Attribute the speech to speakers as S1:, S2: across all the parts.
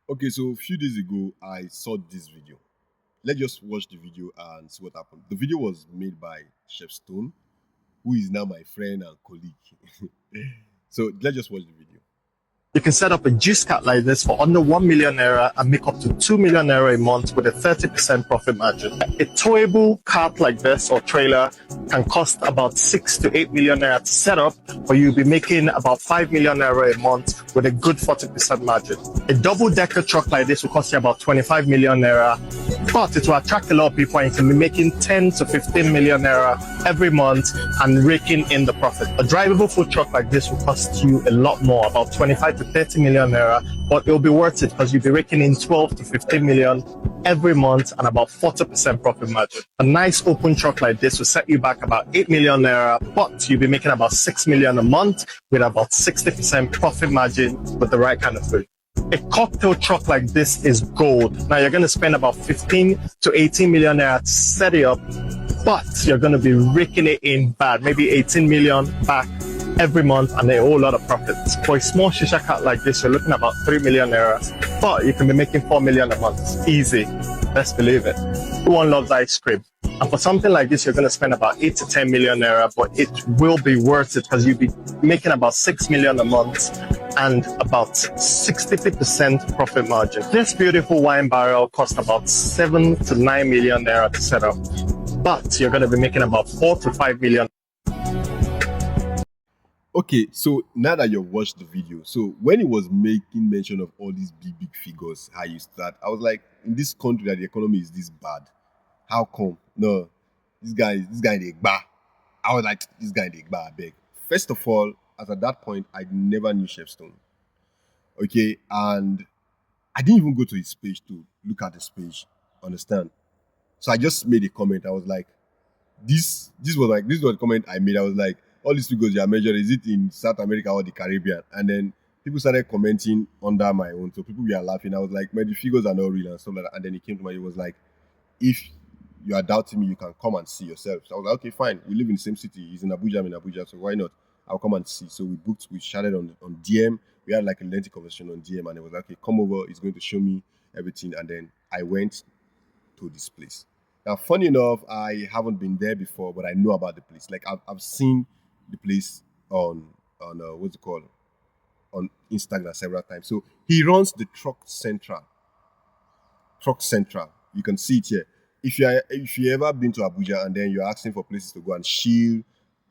S1: Okay, so a few days ago, I saw this video. Let's just watch the video and see what happened. The video was made by Chef Stone, who is now my friend and colleague. So let's just watch the video.
S2: You can set up a juice cart like this for under 1 million naira and make up to 2 million naira a month with a 30% profit margin. A towable cart like this or trailer can cost about 6 to 8 million naira to set up, but you'll be making about 5 million naira a month with a good 40% margin. A double decker truck like this will cost you about 25 million naira, but it will attract a lot of people and you can be making 10 to 15 million naira every month and raking in the profit. A drivable food truck like this will cost you a lot more, about 25 to 30 million naira, but it'll be worth it because you'll be raking in 12 to 15 million every month and about 40% profit margin. A nice open truck like this will set you back about 8 million naira, but you'll be making about 6 million a month with about 60% profit margin with the right kind of food. A cocktail truck like this is gold. Now you're going to spend about 15 to 18 million naira to set it up, but you're going to be raking it in bad, maybe 18 million back every month and a whole lot of profits. For a small shisha cart like this, you're looking at about 3 million naira, but you can be making 4 million a month. Easy. Let's believe it. Everyone loves ice cream. And for something like this, you're going to spend about 8 to 10 million naira, but it will be worth it because you'll be making about 6 million a month and about 60% profit margin. This beautiful wine barrel costs about 7 to 9 million naira to set up, but you're going to be making about 4 to 5 million.
S1: Okay, so now that you've watched the video, so when he was making mention of all these big figures, how you start, I was like, in this country that the economy is this bad, how come? No, this guy the bar. I was like, this guy the bar, I beg. First of all, as at that point, I never knew Chef Stone. Okay, and I didn't even go to his page to look at his page. Understand? So I just made a comment. I was like, this was the comment I made. I was like, all these figures you are measuring, is it in South America or the Caribbean? And then people started commenting under my own. So people were laughing. I was like, man, the figures are not real and stuff like that. And then he came to me, he was like, if you are doubting me, you can come and see yourself. So I was like, okay, fine. We live in the same city. He's in Abuja, I'm in Abuja, so why not? I'll come and see. So we chatted on DM. We had like a lengthy conversation on DM, and it was like, okay, come over. He's going to show me everything. And then I went to this place. Now, funny enough, I haven't been there before, but I know about the place. Like I've seen the place on what's it called, on Instagram several times. So he runs the Truck Central. Truck Central. You can see it here. If you ever been to Abuja and then you're asking for places to go and chill,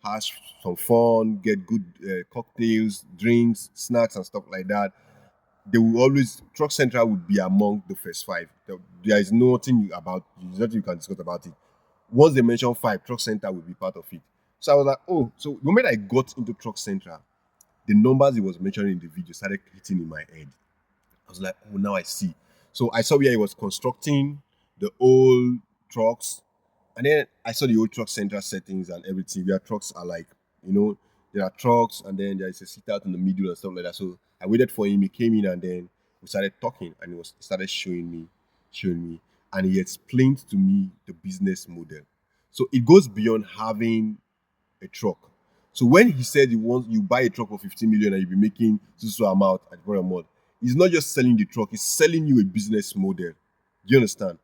S1: have some fun, get good cocktails, drinks, snacks, and stuff like that, they will always Truck Central would be among the first five. There is nothing about there's nothing you can discuss about it. Once they mention five, Truck Center will be part of it. So I was like, oh, so the moment I got into Truck Central, the numbers he was mentioning in the video started hitting in my head. I was like, oh, now I see. So I saw where he was constructing the old trucks, and then I saw the old Truck Central settings and everything. Where trucks are like, there are trucks, and then there is a seat out in the middle and stuff like that. So I waited for him. He came in, and then we started talking, and he started showing me, and he explained to me the business model. So it goes beyond having a truck. So when he said he wants you buy a truck for 15 million and you'll be making so amount at the month, he's not just selling the truck, he's selling you a business model. Do you understand?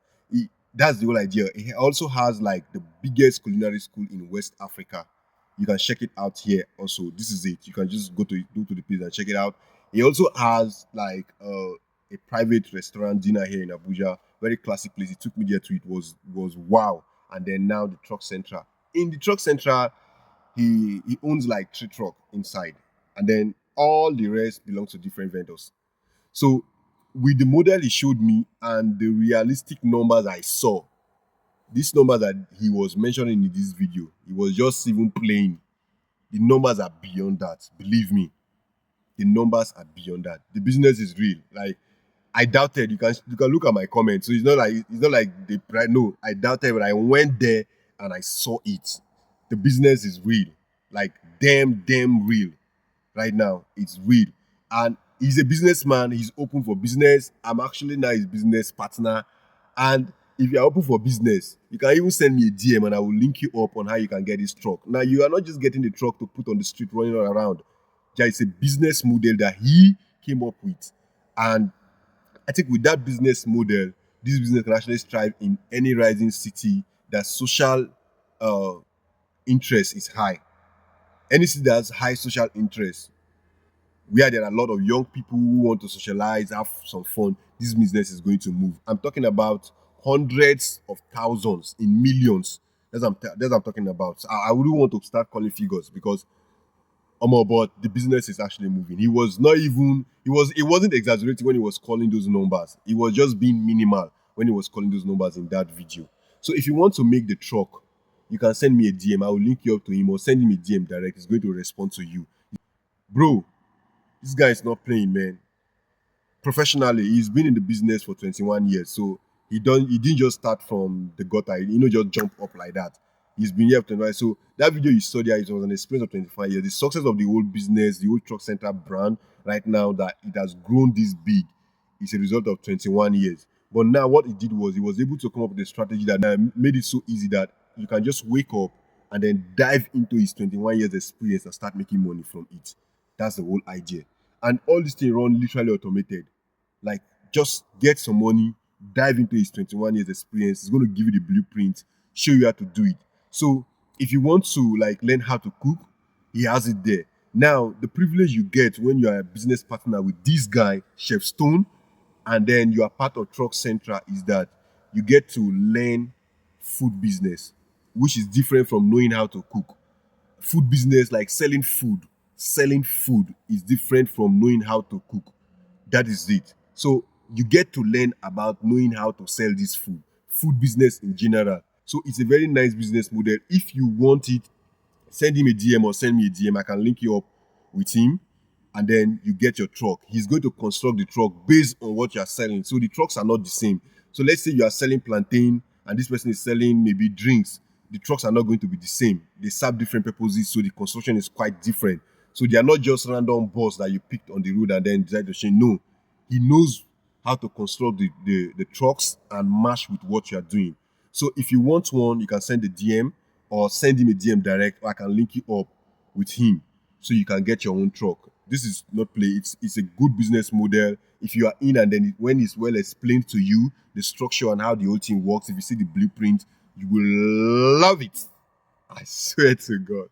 S1: That's the whole idea. He also has like the biggest culinary school in West Africa. You can check it out here also. This is it. You can just go to the page and check it out. He also has like a private restaurant dinner here in Abuja. Very classic place. He took me there to it. Was wow. And then now the Truck Central. In the Truck Central, he owns like three truck inside, and then all the rest belongs to different vendors. So with the model he showed me and the realistic numbers I saw, these numbers that he was mentioning in this video, he was just even playing. The numbers are beyond that. Believe me, the numbers are beyond that. The business is real. Like I doubted. You can look at my comments. So it's not like they no. I doubted, but I went there and I saw it. The business is real. Like damn real. Right now, it's real. And he's a businessman. He's open for business. I'm actually now his business partner. And if you're open for business, you can even send me a DM and I will link you up on how you can get this truck. Now, you are not just getting the truck to put on the street running around. There is a business model that he came up with. And I think with that business model, this business can actually strive in any rising city that social uh, interest is high. Any city that has high social interest, where there are a lot of young people who want to socialize, have some fun, this business is going to move. I'm talking about hundreds of thousands in millions. That's what I'm talking about. So I wouldn't want to start calling figures because but the business is actually moving. He was not even he wasn't exaggerating when he was calling those numbers. He was just being minimal when he was calling those numbers in that video. So if you want to make the truck, you can send me a DM. I will link you up to him or send him a DM direct. He's going to respond to you. Bro, this guy is not playing, man. Professionally, he's been in the business for 21 years. So he didn't just start from the gutter, just jump up like that. He's been here for 21 years. So that video you saw there, it was an experience of 25 years. The success of the whole business, the whole truck center brand right now that it has grown this big is a result of 21 years. But now what he did was he was able to come up with a strategy that made it so easy that you can just wake up and then dive into his 21 years experience and start making money from it. That's the whole idea. And all this thing run literally automated. Like, just get some money, dive into his 21 years experience. It's going to give you the blueprint, show you how to do it. So if you want to like learn how to cook, he has it there. Now, the privilege you get when you are a business partner with this guy, Chef Stone, and then you are part of Truck Central is that you get to learn food business, which is different from knowing how to cook. Food business, like selling food is different from knowing how to cook. That is it. So you get to learn about knowing how to sell this food business in general. So it's a very nice business model. If you want it, send him a DM or send me a DM. I can link you up with him, and then you get your truck. He's going to construct the truck based on what you are selling. So the trucks are not the same. So let's say you are selling plantain and this person is selling maybe drinks. The trucks are not going to be the same. They serve different purposes, so the construction is quite different. So they are not just random balls that you picked on the road and then decide to change. No, he knows how to construct the trucks and match with what you are doing. So if you want one, you can send a DM or send him a DM direct, or I can link you up with him so you can get your own truck. This is not play. It's a good business model. If you are in and then when it's well explained to you, the structure and how the whole thing works, if you see the blueprint, you will love it. I swear to God.